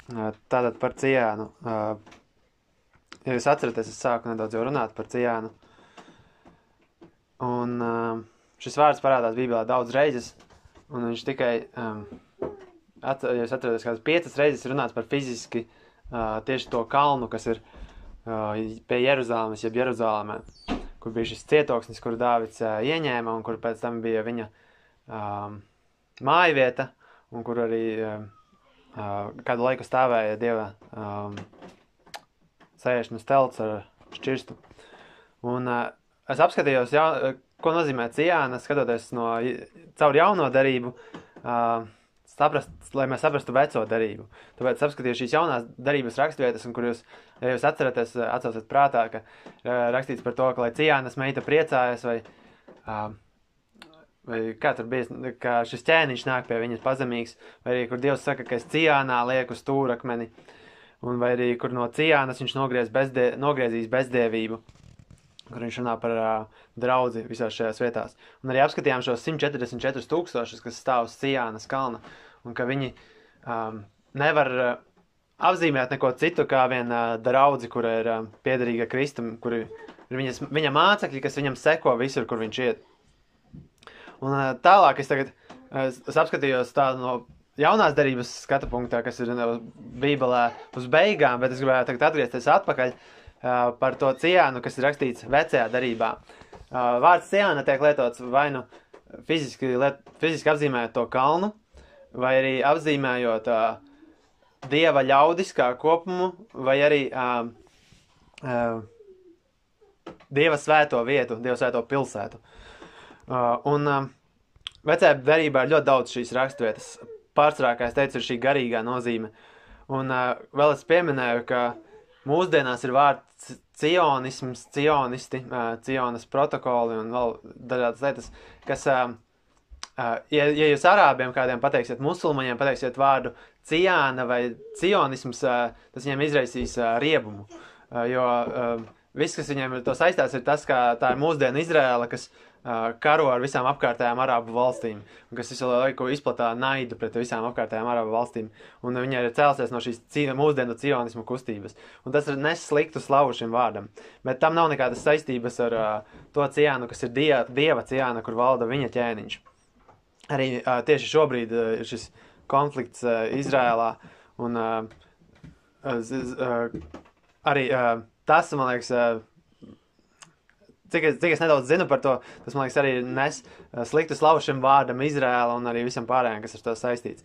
Tātad par Ciānu. Ja jūs atceraties, es sāku nedaudz jau runāt par Ciānu. Un šis vārds parādās Bībelē daudz reizes, un viņš tikai, ja jūs atceraties, kādas 5 reizes runāts par fiziski tieši to kalnu, kas ir pie Jeruzālemes, jeb Jeruzālemē, kur bija šis cietoksnis, kuru Dāvids ieņēma, un kur pēc tam bija viņa mājvieta, un kur arī kādu laiku stāvēja Dieva sēšanas telts ar šķirstu. Un es apskatījos, ko nozīmē Ciāna, skatoties caur jauno darību, lai mēs saprastu veco darību. Tāpēc apskatījos šīs jaunās darības raksturvietas, un kur jūs, ja jūs atcausiet prātā, ka rakstīts par to, ka lai Ciānas meita priecājas, vai kā tur bija, ka šis ķēniņš nāk pie viņas pazemīgs, vai arī, kur Dievs saka, ka es Ciānā lieku stūrakmeni, un vai arī, kur no Ciānas viņš nogriezīs bezdievību, kur viņš runā par draudzi visās šajās vietās. Un arī apskatījām šos 144 000, kas stāv uz Ciānas kalna, un ka viņi nevar apzīmēt neko citu kā vien draudzi, kura ir piederīga Kristum, kur ir viņa mācekļi, kas viņam seko visur, kur viņš iet. Un tālāk es apskatījos tādu no jaunās darības skatu punktā, kas ir Bībelē uz beigām, bet es gribētu tagad atgriezties atpakaļ par to Ciānu, kas ir rakstīts vecajā darībā. Vārds Ciāna tiek lietots vai nu fiziski apzīmējot to kalnu, vai arī apzīmējot Dieva ļaudis kā kopumu, vai arī Dieva svēto vietu, Dieva svēto pilsētu. Un vecajā darībā ir ļoti daudz šīs raksturvietas. Pārsvarā, kā es teicu, ir šī garīgā nozīme. Un vēl es pieminēju, ka mūsdienās ir vārds cionisms, cionisti, cionas protokoli un vēl dažādas lietas, kas, ja jūs arābiem kādiem pateiksiet, musulmaņiem pateiksiet vārdu Ciāna vai cionisms, tas viņiem izraisīs riebumu. Jo viss, kas viņiem to saistās, ir tas, ka tā ir mūsdienu Izraēla, kas karo ar visām apkārtējām arābu valstīm, un kas visu laiku izplatā naidu pret visām apkārtējām arābu valstīm, un viņi ir cēlusies no šīs mūsdienu cionismu kustības. Un tas ir nes sliktu slavu šim vārdam. Bet tam nav nekādas saistības ar to Ciānu, kas ir Dieva Ciāna, kur valda viņa ķēniņš. Arī tieši šobrīd ir šis konflikts Izrēlā, un arī tas, man liekas, cik es nedaudz zinu par to, tas, man liekas, arī nes sliktu slavu šim vārdam Izrēla un arī visam pārējiem, kas ar to saistīts.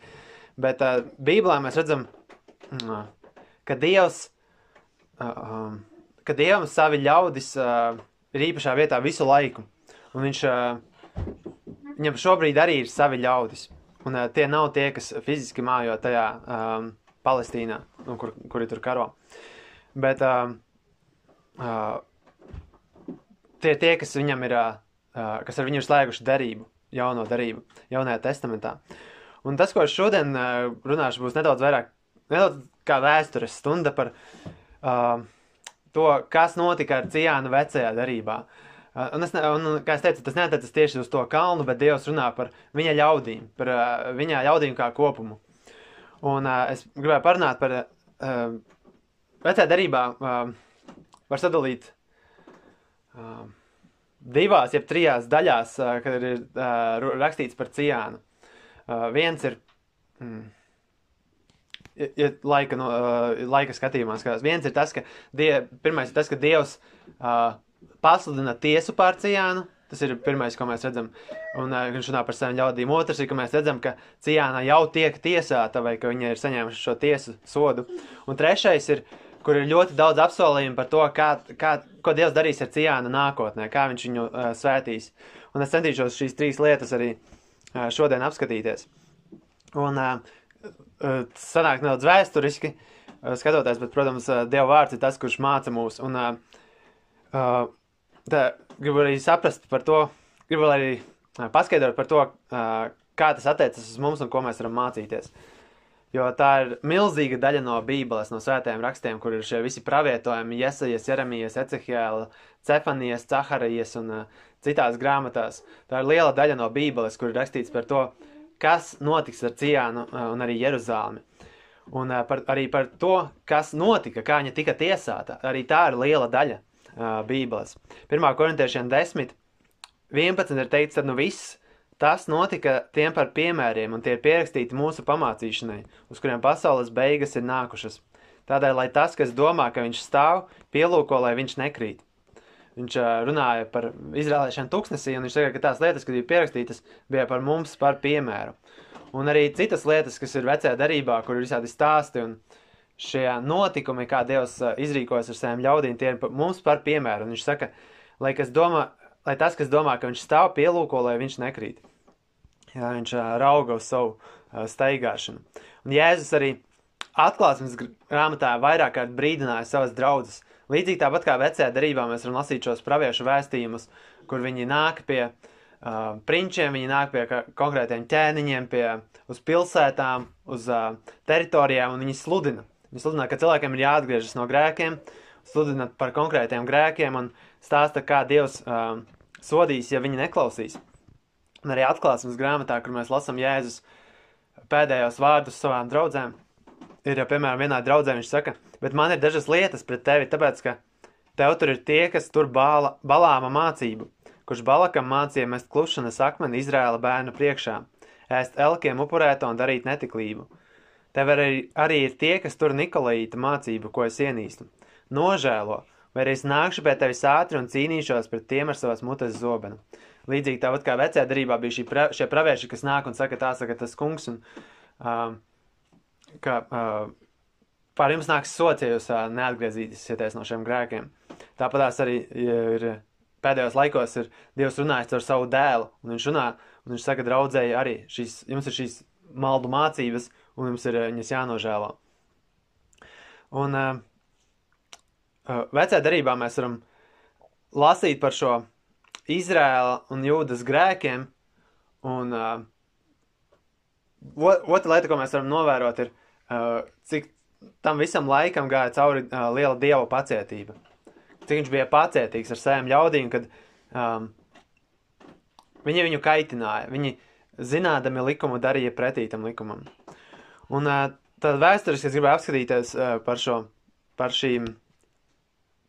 Bet Bībelē mēs redzam, ka Dievam savi ļaudis ir īpašā vietā visu laiku. Un viņam šobrīd arī ir savi ļaudis. Un tie nav tie, kas fiziski mājo tajā Palestīnā, kuri tur karo. Bet tie ir tie, kas viņam ir, kas ar viņu ir slēguši darību, jauno darību, jaunajā testamentā. Un tas, ko es šodien runāšu, būs nedaudz kā vēstures stunda par to, kas notika ar Ciānu vecajā darībā. Un kā es teicu, tas neatiecas tieši uz to kalnu, bet Dievs runā par viņa ļaudīm, par viņa ļaudīm kā kopumu. Un es gribēju parunāt par vecajā darībā var sadalīt 2, jeb 3 daļās, kad ir rakstīts par Ciānu. Viens ir laika skatījumā skatās. Viens ir tas, ka pirmais ir tas, ka Dievs pasludina tiesu pār Ciānu. Tas ir pirmais, ko mēs redzam. Un viņš runā par saviem ļaudīm. Otrs ir, ka mēs redzam, ka Ciāna jau tiek tiesāta vai ka viņa ir saņēmuši šo tiesu sodu. Un trešais ir, kur ir ļoti daudz apsolījumu par to, ko Dievs darīs ar Ciānu nākotnē, kā viņš viņu svētīs. Un es centīšos šīs 3 lietas arī šodien apskatīties. Un sanāk nedaudz vēsturiski skatoties, bet, protams, Dieva vārds ir tas, kurš māca mūs. Un gribu arī saprast par to, gribu arī paskaidrot par to, kā tas attiecas uz mums un ko mēs varam mācīties. Jo tā ir milzīga daļa no Bībeles, no svētajiem rakstiem, kur ir šie visi pravietojumi, Jesajas, Jeremijas, Ecehjēla, Cefanijas, Caharijas un citās grāmatās. Tā ir liela daļa no Bībeles, kur ir rakstīts par to, kas notiks ar Ciānu un arī Jeruzālemi. Un arī par to, kas notika, kā viņa tika tiesāta. Arī tā ir liela daļa Bībeles. 1. korintiešiem 10:11 ir teikts, tad nu viss tas notika tiem par piemēriem, un tie ir pierakstīti mūsu pamācīšanai, uz kuriem pasaules beigas ir nākušas. Tādēļ, lai tas, kas domā, ka viņš stāv, pielūko, lai viņš nekrīt. Viņš runāja par izrālēšanu tuksnesī, un viņš saka, ka tās lietas, kas bija pierakstītas, bija par mums par piemēru. Un arī citas lietas, kas ir vecajā darībā, kur ir visādi stāsti un šie notikumi, kā Dievs izrīkojas ar saviem ļaudīm, tie ir mums par piemēru. Un viņš saka, lai tas, kas domā, ka viņš stāv, pielūko, lai viņš nekrīt. Jā, viņš rauga uz savu staigāšanu. Un Jēzus arī Atklāsmes grāmatā vairāk kārt brīdināja savas draudzes. Līdzīgi tāpat kā vecajā darībā mēs varam lasīt šos praviešu vēstījumus, kur viņi nāk pie prinčiem, viņi nāk pie konkrētiem ķēniņiem, uz pilsētām, uz teritorijām, un viņi sludina. Viņi sludina, ka cilvēkiem ir jāatgriežas no grēkiem, sludina par konkrētiem grēkiem un stāsta, kā Dievs sodīs, ja viņi neklausīs. Un arī Atklāsmes grāmatā, kur mēs lasam Jēzus pēdējos vārdus savām draudzēm, ir, piemēram, vienā draudzē viņš saka, bet man ir dažas lietas pret tevi, tāpēc, ka tev tur ir tie, kas tur Balāma mācību, kurš Balakam mācīja mest klušanas akmeni Izraēla bērnu priekšā, ēst elkiem upurēto un darīt netiklību. Tev arī ir tie, kas tur Nikolaīta mācību, ko es ienīstu. Nožēlo, vai arī es nākšu pie tevis ātri un cīnīšos pret tiem ar savas mutes zobenu. Līdzīgi tāpat kā vecajā darībā bija šie pravieši, kas nāk un saka, tā saka tas kungs, un ka pār jums nāks sots, ja jūs neatgriezīsieties no šiem grēkiem. Tāpatās arī ir pēdējos laikos ir Dievs runājis ar savu dēlu, un viņš runā, un viņš saka draudzēji arī, jums ir šīs maldu mācības, un jums ir viņas jānožēlo. Un vecajā darībā mēs varam lasīt par šo Izraēla un Jūdas grēkiem, un otra lieta, ko mēs varam novērot, ir, cik tam visam laikam gāja cauri liela Dieva pacietība. Cik viņš bija pacietīgs ar saviem ļaudīm, kad viņi viņu kaitināja. Viņi zinādami likumu darīja pretī tam likumam. Un tad vēsturiski es gribēju apskatīties par šīm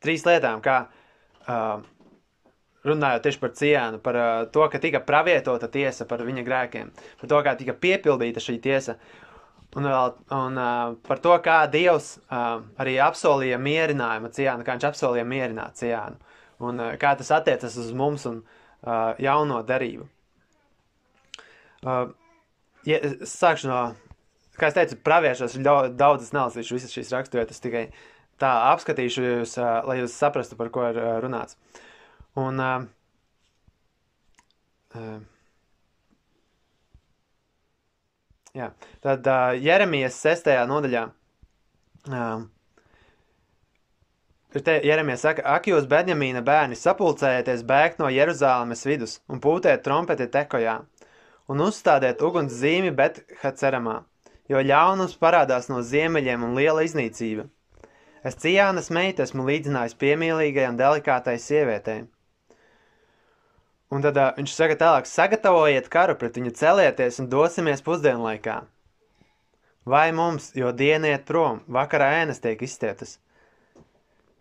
3 lietām, kā runājot tieši par Ciānu, par to, ka tika pravietota tiesa par viņa grēkiem, par to, kā tika piepildīta šī tiesa, un par to, kā Dievs arī apsolīja mierinājumu Ciānu, kā viņš apsolīja mierināt Ciānu, un kā tas attiecas uz mums un jauno darību. Sākšu no, kā es teicu, praviešos, daudzas nelasīšu visas šīs raksturvietas, tikai tā apskatīšu jūs, lai jūs saprastu, par ko ir runāts. Un jā, tad Jeremijas 6. nodaļā Jeremija saka, ak jūs Benjamīna bērni, sapulcējieties bēgt no Jeruzālemes vidus un pūtiet trompeti Tekojā un uzstādiet uguns zīmi Bet-Haceramā, jo ļaunums parādās no ziemeļiem un liela iznīcība. Es Ciānas meitu esmu līdzinājis piemīlīgai un delikātai sievietei. Un tad viņš saka tālāk, sagatavojiet karu pret viņu, celieties un dosimies pusdienlaikā. Vai mums, jo diena iet prom, vakarā ēnas tiek izstieptas.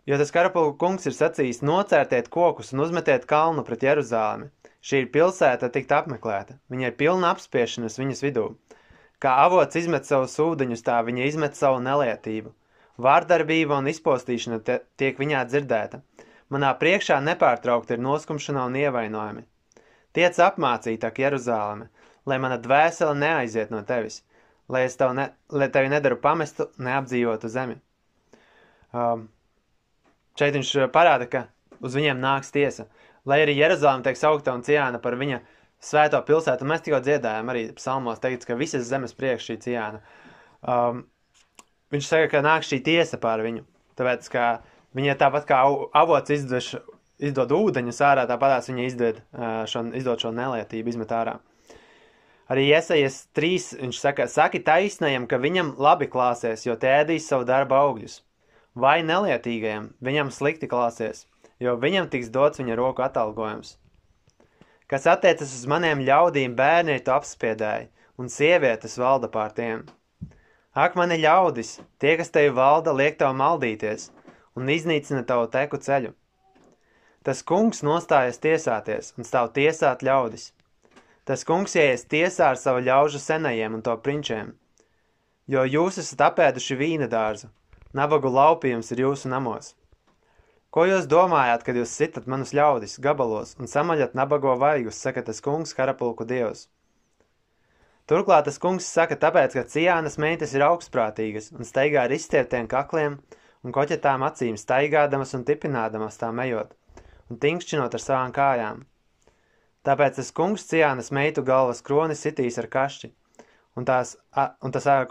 Jo tas karapulku kungs ir sacījis, nocērtiet kokus un uzmetiet kalnu pret Jeruzālemi. Šī ir pilsēta tikt apmeklēta, viņa ir pilna apspiešanas viņas vidū. Kā avots izmet savus ūdeņus, tā viņa izmet savu nelietību. Vārdarbība un izpostīšana tiek viņā dzirdēta. Manā priekšā nepārtraukti ir noskumšana un ievainojumi. Tiec apmācītāk Jeruzāleme, lai mana dvēsele neaiziet no tevis, lai tevi nedaru pamestu, neapdzīvotu zemi. Šeit viņš parāda, ka uz viņiem nāks tiesa. Lai arī Jeruzāleme tiek saukta un Ciāna par viņa svēto pilsētu, mēs tikko dziedājām arī psalmos teikts, ka visas zemes priekš šī Ciāna. Viņš saka, ka nāk šī tiesa pār viņu, tāpēc, ka viņa tāpat kā avots izdod ūdeņus ārā, tāpatās viņa izdod šo nelietību, izmet ārā. Arī Jesajas 3, viņš saka, saki taisnajam, ka viņam labi klāsies, jo te ēdīs savu darba augļus. Vai nelietīgajam, viņam slikti klāsies, jo viņam tiks dots viņa roku atalgojums. Kas attiecas uz maniem ļaudīm, bērni to apspiedēja, un sievietes valda pār tiem. Ak, mani ļaudis, tie, kas tevi valda, liek tev maldīties un iznīcina tavu teku ceļu. Tas kungs nostājas tiesāties un stāv tiesāt ļaudis. Tas kungs ieies tiesā ar savu ļaužu senajiem un to prinčiem, jo jūs esat apēduši vīna dārzu, nabagu laupījums ir jūsu namos. Ko jūs domājāt, kad jūs sitat manus ļaudis gabalos un samaļat nabago vaigus, saka tas kungs, karapulku dievs? Turklāt tas kungs saka tāpēc, ka Cijānas meitas ir augstprātīgas un staigā ar izstieptiem kakliem un koķetām acīm, staigādamas un tipinādamas tām ejot un tinkšķinot ar savām kājām. Tāpēc tas kungs Cijānas meitu galvas kroni sitīs ar kašķi, un tas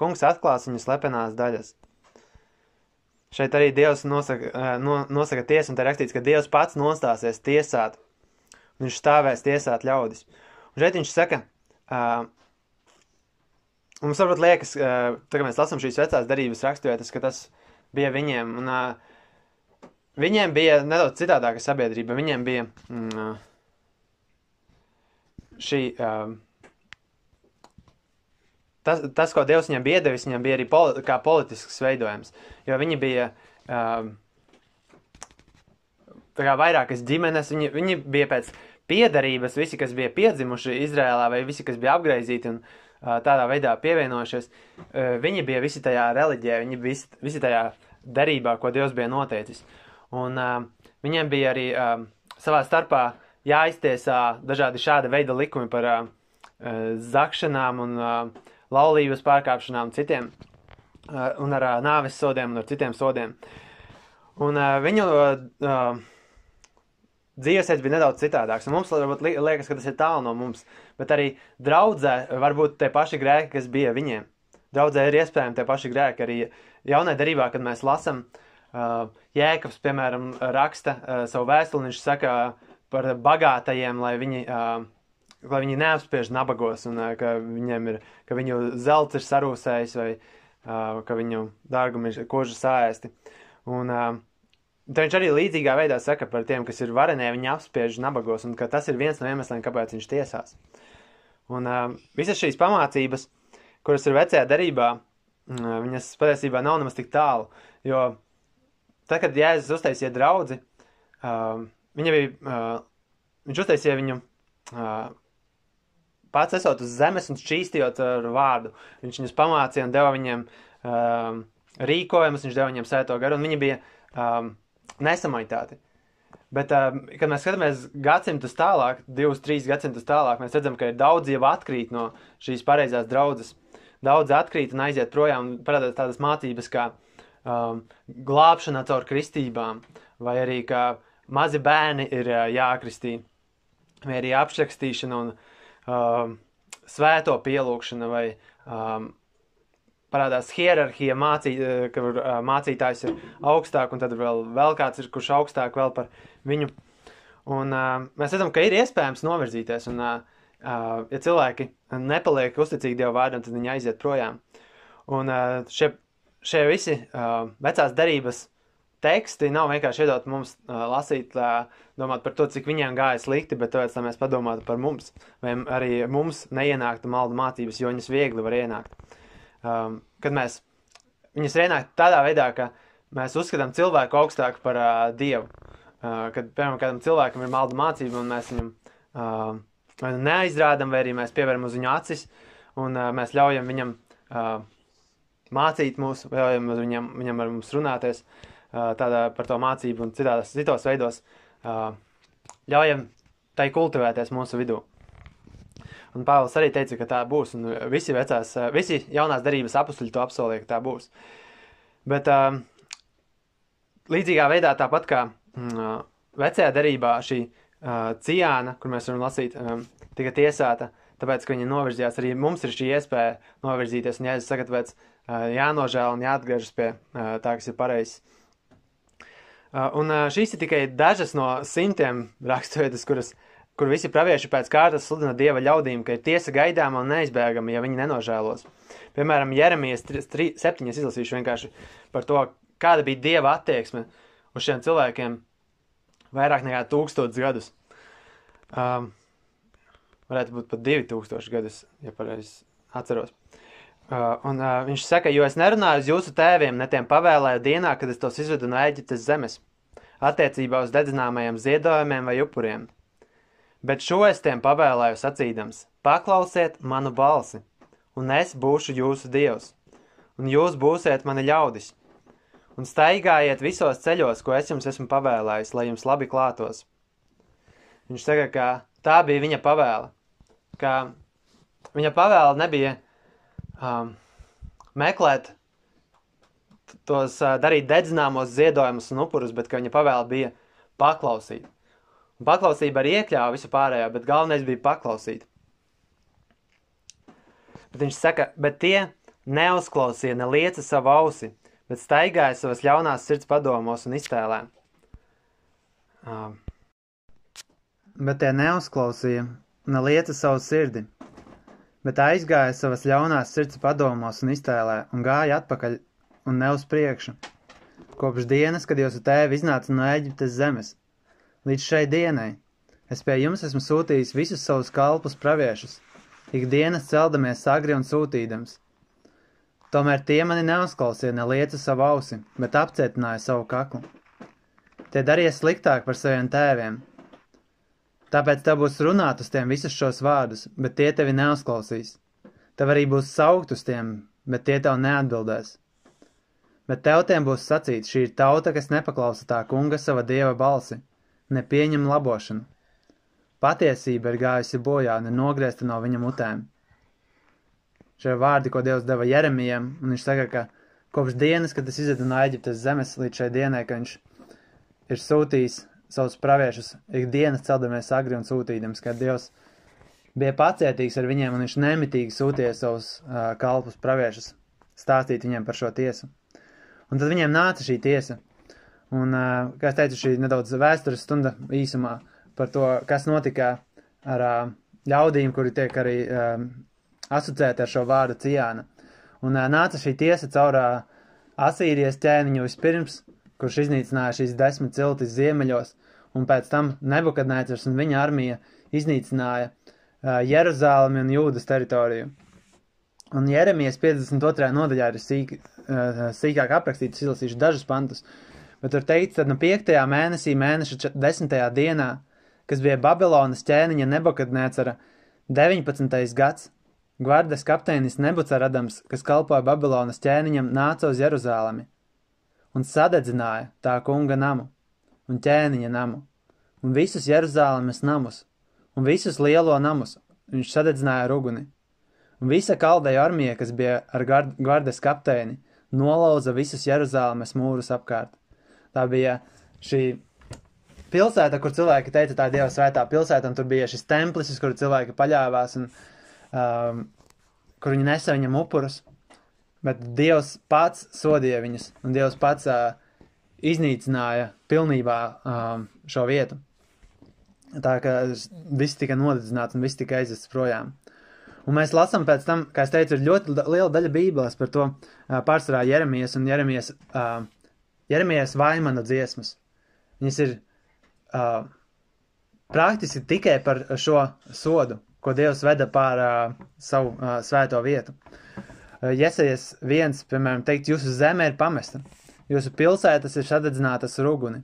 kungs atklās viņu slepenās daļas. Šeit arī Dievs nosaka tiesu, un te rakstīts, ka Dievs pats nostāsies tiesāt, un viņš stāvēs tiesāt ļaudis. Un šeit viņš saka, mums varbūt liekas, tagad mēs lasam šīs vecās darības raksturvietas, ka tas bija viņiem, un viņiem bija nedaudz citādāka sabiedrība, viņiem bija tas, ko Dievs viņam bija iedevis, viņam bija arī kā politisks veidojums, jo viņi bija tā kā vairākas ģimenes, viņi bija pēc piederības, visi, kas bija piedzimuši Izrēlā, vai visi, kas bija apgraizīti un tādā veidā pievienojušies, viņi bija visi tajā reliģijā, viņi bija visi tajā derībā, ko Dievs bija noteicis. Un viņiem bija arī savā starpā jāiztiesā dažādi šāda veida likumi par zakšanām un laulības pārkāpšanām citiem, un ar nāves sodiem un ar citiem sodiem. Un viņu dzīvesveids bija nedaudz citādāks, un mums varbūt liekas, ka tas ir tālu no mums, bet arī draudzē varbūt tie paši grēki, kas bija viņiem. Draudzē ir iespējami tie paši grēki, arī jaunajā derībā, kad mēs lasam, Jēkabs, piemēram, raksta savu vēstuli, viņš saka par bagātajiem, lai viņi neapspiež nabagos, un ka viņu zelts ir sarūsējis, vai ka viņu dārgumi ir kožu sāēsti. Un tad viņš arī līdzīgā veidā saka par tiem, kas ir varenie, viņi apspiež nabagos, un ka tas ir viens no iemesliem, kāpēc viņš tiesās. Un visas šīs pamācības, kuras ir vecajā derībā, viņas patiesībā nav nemaz tik tālu, jo tad, kad Jēzus uztaisīja draudzi, viņš uztaisīja viņu pats esot uz zemes un šķīstījot ar vārdu. Viņš viņus pamācīja un deva viņiem rīkojumus, viņš deva viņiem svēto garu, un viņi bija nesamaļtāti. Bet, kad mēs skatāmies gadsimtus tālāk, 2-3 gadsimtus tālāk, mēs redzam, ka ir daudz jau atkrīt no šīs pareizās draudzes. Daudz atkrīt un aiziet projām, un parādās tādas mācības kā glābšana caur kristībām, vai arī kā mazi bērni ir jākristī, vai arī apšrakstīšana un svēto pielūgšana, vai parādās hierarhija, ka mācītājs ir augstāk, un tad vēl kāds ir, kurš augstāk vēl par viņu. Un mēs redzam, ka ir iespējams novirzīties, un ja cilvēki nepaliek uzticīgi Dieva vārdam, tad viņi aiziet projām. Un šie visi vecās derības teksti nav vienkārši iedot mums lasīt, domāt par to, cik viņiem gāja slikti, bet tāpēc, lai mēs padomātu par mums, vai arī mums neienāktu maldu mācības, jo viņas viegli var ienākt. Kad viņas var ienākt tādā veidā, ka mēs uzskatām cilvēku augstāku par Dievu. Kad, piemēram, kādam cilvēkam ir maldu mācība, un mēs viņam neaizrādam, vai arī mēs pieveram uz viņu acis, un mēs ļaujam viņam mācīt mūs, ļaujam viņam ar mums runāties tādā par to mācību un citos veidos, ļaujam tai kultivēties mūsu vidū. Un Pāvils arī teica, ka tā būs, un visi jaunās derības apustuļi to apsolīja, ka tā būs. Bet līdzīgā veidā tāpat kā vecajā derībā šī Cijāna, kur mēs varam lasīt, tika tiesāta, tāpēc, ka viņa novirzījās, arī mums ir šī iespēja novirzīties, un Jēzus saka, tāpēc jānožēl un jāatgriežas pie tā, kas ir pareizs. Un šīs ir tikai dažas no simtiem raksturvietas, kur visi pravieši pēc kārtas sludina Dieva ļaudīm, ka ir tiesa gaidāma un neizbēgama, ja viņi nenožēlos. Piemēram, Jeremijas 7 izlasīšu vienkārši par to, kāda bija Dieva attieksme uz šiem cilvēkiem vairāk nekā 1000 gadus. Varētu būt pat 2000 gadus, ja pareizi atceros. Viņš saka, jo es nerunāju uz jūsu tēviem, ne tiem pavēlēju dienā, kad es tos izvedu no Ēģiptes zemes, attiecībā uz dedzināmajiem ziedojumiem vai upuriem. Bet šo es tiem pavēlēju sacīdams, paklausiet manu balsi, un es būšu jūsu Dievs, un jūs būsiet mani ļaudis, un staigājiet visos ceļos, ko es jums esmu pavēlējis, lai jums labi klātos. Viņš saka, ka tā bija viņa pavēle, ka viņa pavēle nebija meklēt tos, darīt dedzināmos ziedojumus un upurus, bet ka viņa pavēle bija paklausīt. Un paklausība arī iekļāva visu pārējo, bet galvenais bija paklausīt. Bet viņš saka, bet tie neuzklausīja, nelieca savu ausi, bet staigāja savas ļaunās sirds padomos un iztēlēm. Bet tie neuzklausīja, nelieca savu sirdi, bet aizgāja savas ļaunās sirds padomos un iztēlē un gāja atpakaļ un ne uz priekšu. Kopš dienas, kad jūsu tēvi iznāca no Ēģiptes zemes, līdz šai dienai, es pie jums esmu sūtījis visus savus kalpus praviešus, ikdienas celdamies agri un sūtīdams. Tomēr tie mani neuzklausīja, nelieca savu ausi, bet apcietināja savu kaklu. Tie darīja sliktāk par saviem tēviem. Tāpēc tev būs runāt uz tiem visus šos vārdus, bet tie tevi neuzklausīs. Tev arī būs saukt uz tiem, bet tie tev neatbildēs. Bet tev tiem būs sacīts, šī ir tauta, kas nepaklausa tā kunga sava dieva balsi, nepieņem labošanu. Patiesība ir gājusi bojā, nenogriezta no viņa mutēm. Šie vārdi, ko Dievs deva Jeremijam, un viņš saka, ka kopš dienas, kad es izvedu no Ēģiptes zemes līdz šai dienai, ka viņš ir sūtījis savus praviešus, ikdienas celdamies agri un sūtīdams, ka Dievs bija pacietīgs ar viņiem, un viņš nemitīgi sūtīja savus kalpus praviešus, stāstīt viņiem par šo tiesu. Un tad viņiem nāca šī tiesa. Un, kā es teicu, šī nedaudz vēstures stunda īsumā par to, kas notika ar ļaudīm, kuri tiek arī asociēti ar šo vārdu Ciāna. Un nāca šī tiesa caur Asīrijas ķēniņu vispirms, kurš iznīcināja šīs 10 ciltis ziemeļos, un pēc tam Nebukadnēcars un viņa armija iznīcināja Jeruzālemi un Jūdas teritoriju. Un Jeremijas 52. nodaļā ir sīkāk aprakstīts, izlasīšu dažus pantus, bet tur teikts, tad no 5. mēnesī mēneša 10. dienā, kas bija Babilonas ķēniņa Nebukadnēcara 19. gads, gvardes kapteinis Nebucaradams, kas kalpoja Babilonas ķēniņam, nāca uz Jeruzālemi un sadedzināja tā kunga namu un ķēniņa namu, un visus Jeruzālemes namus, un visus lielo namus, viņš sadedzināja ar uguni. Un visa kaldeja armija, kas bija ar gvardes kapteini, nolauza visus Jeruzālemes mūrus apkārt. Tā bija šī pilsēta, kur cilvēki teica, tā Dieva svētā pilsēta, un tur bija šis templis, uz kuru cilvēki paļāvās, un kur viņi nesa viņam upurus. Bet Dievs pats sodīja viņus, un Dievs pats iznīcināja pilnībā šo vietu. Tā ka viss tika nodedzināts un viss tika aizests projām. Un mēs lasām pēc tam, kā es teicu, ir ļoti liela daļa Bībeles par to pārsvarā Jeremijas un Jeremijas vaimana dziesmas. Viņas ir praktiski tikai par šo sodu, ko Dievs veda pār savu svēto vietu. Jesajas 1, piemēram, teikt, jūsu zeme ir pamesta, jūsu pilsētas ir sadedzinātas ar uguni.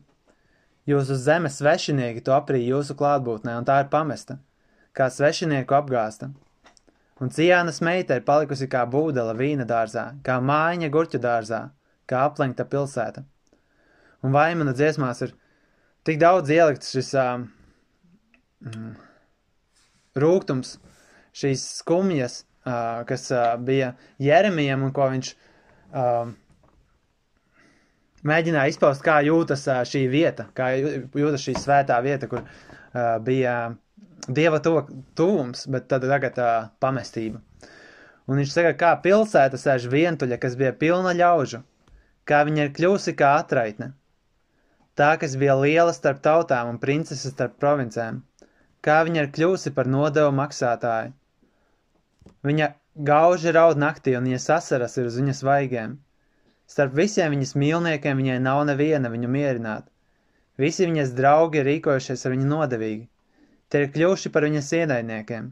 Jūsu zemes svešinieki to aprīja jūsu klātbūtnē, un tā ir pamesta, kā svešinieku apgāsta. Un Ciānas meita ir palikusi kā būdela vīna dārzā, kā mājiņa gurķu dārzā, kā aplenkta pilsēta. Un vaimana dziesmās ir tik daudz ielikts šis rūgtums, šīs skumjas, kas bija Jeremijam un ko viņš mēģināja izpaust, kā jūtas šī vieta, kā jūtas šī svētā vieta, kur bija Dieva tuvums, bet tad tagad pamestība. Un viņš saka, kā pilsēta sēž vientuļa, kas bija pilna ļaužu, kā viņa ir kļūsi kā atraitne. Tā, kas bija liela starp tautām un princese starp provincēm, kā viņa ir kļūsi par nodevu maksātāju. Viņa gauži raud naktī un viņa sasaras ir uz viņas vaigiem. Starp visiem viņas mīlniekiem viņai nav neviena viņu mierināt. Visi viņas draugi ir rīkojušies ar viņu nodevīgi. Tie ir kļuvuši par viņas ienaidniekiem.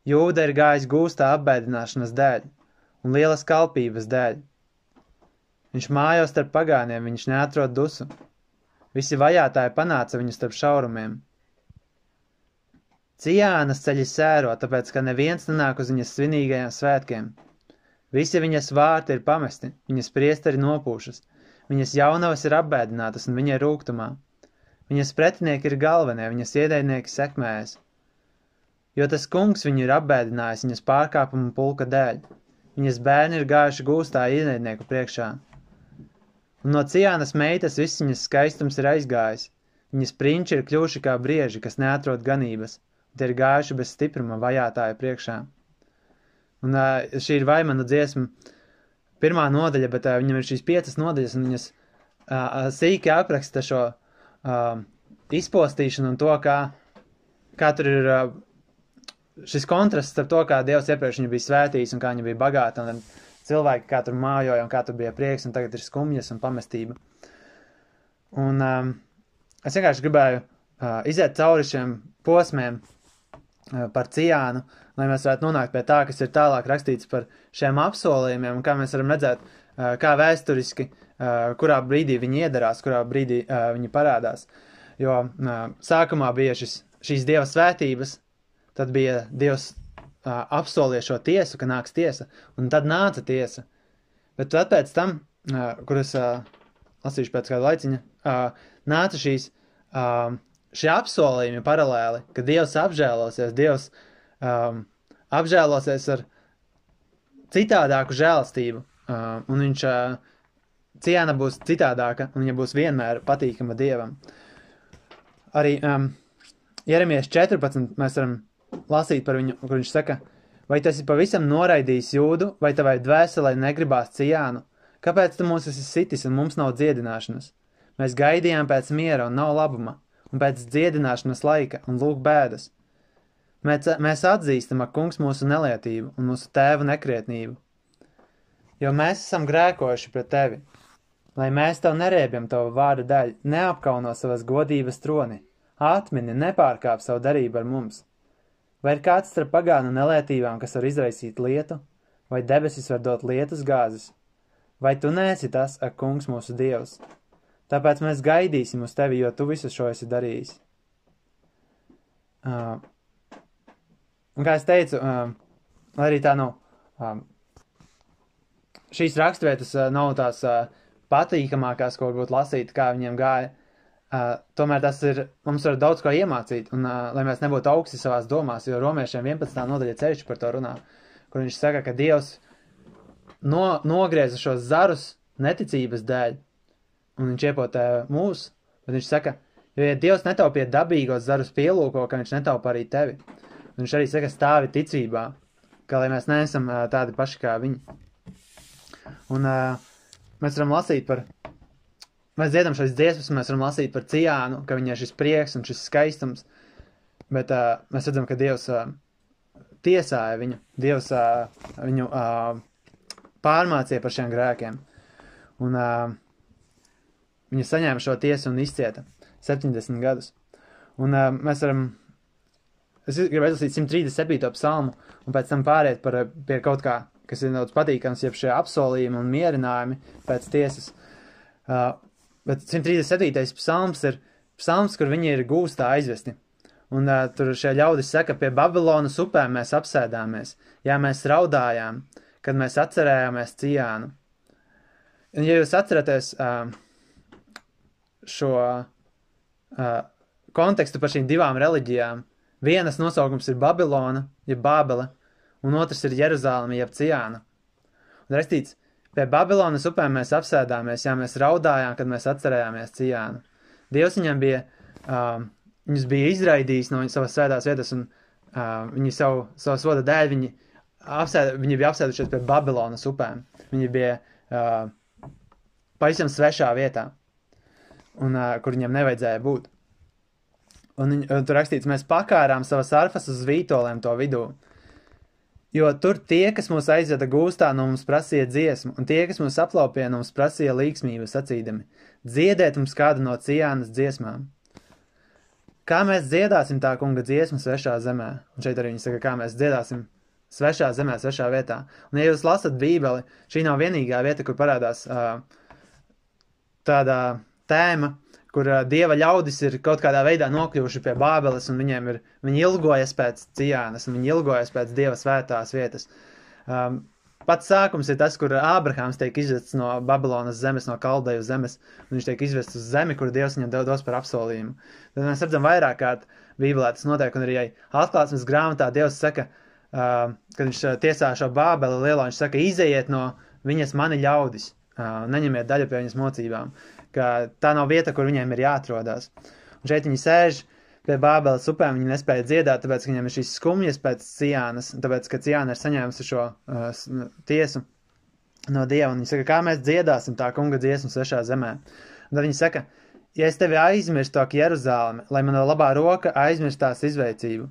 Jūda ir gājis gūstā apbēdināšanas dēļ un lielas kalpības dēļ. Viņš mājo starp pagāniem, viņš neatrod dusu. Visi vajātāji panāca viņu starp šaurumiem. Cijānas ceļi sēro, tāpēc, ka neviens nenāk uz viņas svinīgajiem svētkiem. Visi viņas vārti ir pamesti, viņas priesteri nopūšas, viņas jaunavas ir apbēdinātas un viņa ir rūgtumā. Viņas pretinieki ir galvenie, viņas ienaidnieki sekmējas. Jo tas kungs viņu ir apbēdinājis viņas pārkāpuma pulka dēļ. Viņas bērni ir gājuši gūstā ienaidnieku priekšā. Un no Cijānas meitas viss viņas skaistums ir aizgājis. Viņas prinči ir kļuvuši kā brieži, kas neatrod ganības, un tie ir gājuši bez stipruma vajātāja priekšā. Un šī ir Vaimana dziesma 1. nodaļa, bet viņam ir šīs 5 nodaļas, un viņas sīki apraksta šo izpostīšanu un to, kā tur ir šis kontrasts ar to, kā Dievs iepriekš viņu bija svētījis un kā viņa bija bagāta, un cilvēki kā tur mājoja un kā tur bija prieks, un tagad ir skumjas un pamestība. Un es vienkārši gribēju iziet cauri šiem posmiem par Cijānu, lai mēs varētu nonākt pie tā, kas ir tālāk rakstīts par šiem apsolījumiem, un kā mēs varam redzēt, kā vēsturiski, kurā brīdī viņi iedarās, kurā brīdī viņi parādās. Jo sākumā bija šīs Dieva svētības, tad bija Dievs apsolīja šo tiesu, ka nāks tiesa, un tad nāca tiesa. Bet tad pēc tam, kuras lasīšu pēc kāda laiciņa, nāca šie apsolījumi paralēli, ka Dievs apžēlosies, Dievs apžēlosies ar citādāku žēlastību, un viņš Cijāna būs citādāka, un viņa būs vienmēr patīkama Dievam. Arī Jeremijas 14 mēs varam lasīt par viņu, kur viņš saka, vai tas ir pavisam noraidījis Jūdu, vai tavai dvēselē negribās Cijānu? Kāpēc tu mūs esi sitis un mums nav dziedināšanas? Mēs gaidījām pēc miera un nav labuma, un pēc dziedināšanas laika un lūk bēdas. Mēs atzīstam, ak kungs, mūsu nelietību un mūsu tēvu nekrietnību, jo mēs esam grēkojuši pret tevi, lai mēs tev nerēbjam tavu vārdu dēļ, neapkauno savas godības troni, atmini, nepārkāp savu darību ar mums. Vai ir kāds starp pagānu nelietībām, kas var izraisīt lietu, vai debesis var dot lietus gāzes? Vai tu neesi tas, ak kungs, mūsu Dievs? Tāpēc mēs gaidīsim uz tevi, jo tu visu šo esi darījis. Un kā es teicu, lai arī tā nav, šīs raksturvietas nav tās patīkamākās, ko varbūt lasīt, kā viņiem gāja, tomēr tas ir, mums var daudz ko iemācīt, un lai mēs nebūtu augsti savās domās, jo romiešiem 11. nodaļa ceļš par to runā, kur viņš saka, ka Dievs nogrieza šos zarus neticības dēļ, un viņš iepotē mūs, bet viņš saka, jo ja Dievs netaupīja dabīgos zarus pielūko, ka viņš netaupa arī tevi. Un viņš arī saka stāvi ticībā, ka lai mēs neesam tādi paši kā viņi. Un mēs varam lasīt mēs dziedam šais dziesmas, mēs varam lasīt par Cijānu, ka viņai šis prieks un šis skaistums, bet mēs redzam, ka Dievs tiesāja viņu, Dievs viņu pārmācīja par šiem grēkiem. Un viņa saņēma šo tiesu un izcieta 70 gadus. Un mēs varam, es gribu izlasīt 137. psalmu un pēc tam pāriet pie kaut kā, kas ir daudz patīkams, jeb šie apsolījumi un mierinājumi pēc tiesas. Bet 137. psalms ir psalms, kur viņi ir gūstā aizvesti. Un tur šie ļaudis saka, pie Babilonas upēm mēs apsēdāmies, jā, mēs raudājām, kad mēs atcerējāmies Cijānu. Un ja jūs atceraties šo kontekstu par šīm divām reliģijām, vienas nosaukums ir Babilona, jeb Bābele, un otrs ir Jeruzāleme, jeb Cijāna. Un rakstīts, pie Babilonas upēm mēs apsēdāmies, jā, mēs raudājām, kad mēs atcerējāmies Cijānu. Dievs viņam bija, viņus bija izraidījis no savas svētās vietas, un viņi savu soda dēļ, viņi bija apsēdušies pie Babilonas upēm. Viņi bija pavisam svešā vietā, un kur viņam nevajadzēja būt. Un tur rakstīts, mēs pakārām savas arfas uz vītolēm to vidū, jo tur tie, kas mūs aizveda gūstā, no mums prasīja dziesmu, un tie, kas mūs aplaupīja, no mums prasīja līksmību sacīdami, dziediet mums kādu no Cijānas dziesmām. kā mēs dziedāsim tā kunga dziesmu svešā zemē. Un šeit arī viņi saka, kā mēs dziedāsim svešā zemē, svešā vietā. Un ja jūs lasat Bībeli, šī nav vienīgā vieta, kur parādās tāda tēma, kur Dieva ļaudis ir kaut kādā veidā nokļuvuši pie Bābeles, un viņi ilgojas pēc Ciānas, un viņi ilgojas pēc Dieva svētās vietas. Pats sākums ir tas, kur Ābrahāms tiek izvests no Babilonas zemes, no Kaldeju zemes, un viņš tiek izvests uz zemi, kur Dievs viņam dos par apsolījumu. Tad mēs redzam vairāk kārt Bībelē tas notiek, un arī atklāsmes grāmatā Dievs saka, kad viņš tiesā šo Bābeli lielo, viņš saka, izejiet no viņas mani ļaudis, neņemiet daļu pie viņas mocībām, ka tā nav vieta, kur viņiem ir jāatrodās. Un šeit viņi sēž pie Bābeles upēm, viņi nespēja dziedāt, tāpēc, ka viņiem ir šīs skumjas pēc Ciānas, tāpēc, ka Ciāna ir saņēmusi šo tiesu no Dieva, un viņi saka, kā mēs dziedāsim tā kunga dziesmu svešā zemē. Un tad viņi saka, ja es tevi aizmirstu, ak Jeruzālemi, lai mana labā roka aizmirst tās izveicību,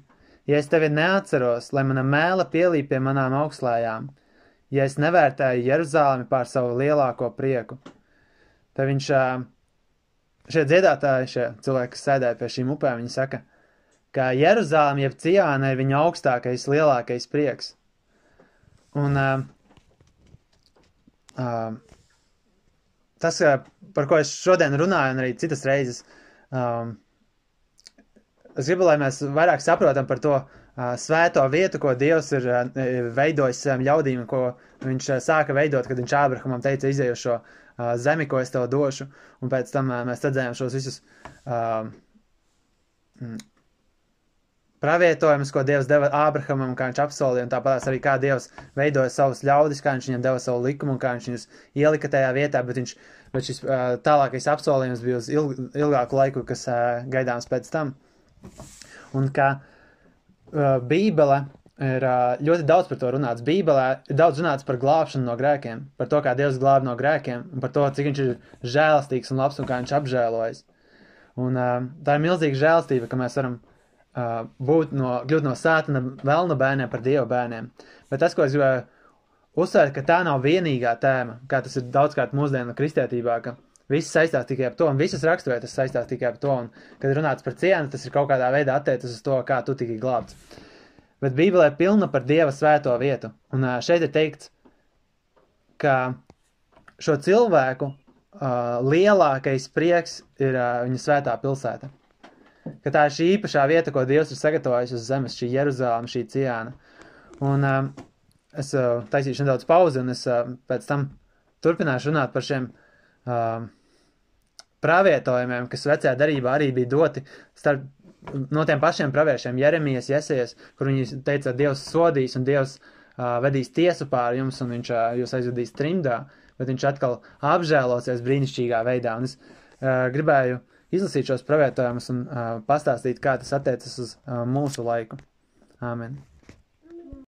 ja es tevi neatceros, lai mana mēla pielīp pie manām augslējām, ja es nevērtēju Jeruzālemi pār savu lielāko prieku, tad viņš šie dziedātāji, šie cilvēki, kas sēdēja pie šīm upēm, viņi saka, ka Jeruzālem jeb Ciāna ir viņa augstākais, lielākais prieks. Un tas, par ko es šodien runāju, un arī citas reizes, es gribu, lai mēs vairāk saprotam par to svēto vietu, ko Dievs ir veidojis saviem ļaudīm, ko viņš sāka veidot, kad viņš Ābrahamam teica, izej uz šo zemi, ko es tev došu, un pēc tam mēs redzējām šos visus pravietojumus, ko Dievs deva Ābrahamam, kā viņš apsolīja, un tāpēc arī kā Dievs veidoja savus ļaudis, kā viņš viņam deva savu likumu, un kā viņš viņus ielika tajā vietā, bet šis tālākais apsolījums bija uz ilgāku laiku, kas gaidāms pēc tam. Un kā Bībele ir ļoti daudz par to runāts. Bībelē ir daudz runāts par glābšanu no grēkiem, par to, kā Dievs glāb no grēkiem, un par to, cik viņš ir žēlastīgs un labs un kā viņš apžēlojas. Un tā ir milzīga žēlastība, ka mēs varam kļūt no sātana velna bērniem par Dieva bērniem. Bet tas, ko es gribēju uzsvērt, ka tā nav vienīgā tēma, kā tas ir daudzkārt mūsdienu kristietībā, ka viss saistās tikai ar to, un visas raksturvietas saistās tikai ar to, un kad runāts par cienu, tas ir kaut kādā veidā attiecas uz to, kā tu tiki glābts. Bet Bībelē ir pilna par Dieva svēto vietu. Un šeit ir teikts, ka šo cilvēku lielākais prieks ir viņa svētā pilsēta. Ka tā ir šī īpašā vieta, ko Dievs ir sagatavojis uz zemes, šī Jeruzāleme, šī Ciāna. Un es taisīšu nedaudz pauzi, un es pēc tam turpināšu runāt par šiem pravietojumiem, kas vecajā darībā arī bija doti no tiem pašiem praviešiem, Jeremijas, Jesajas, kur viņi teica, Dievs sodīs un Dievs vedīs tiesu pār jums un viņš jūs aizvedīs trimdā, bet viņš atkal apžēlosies brīnišķīgā veidā. Un es gribēju izlasīt šos pravietojumus un pastāstīt, kā tas attiecas uz mūsu laiku. Āmen.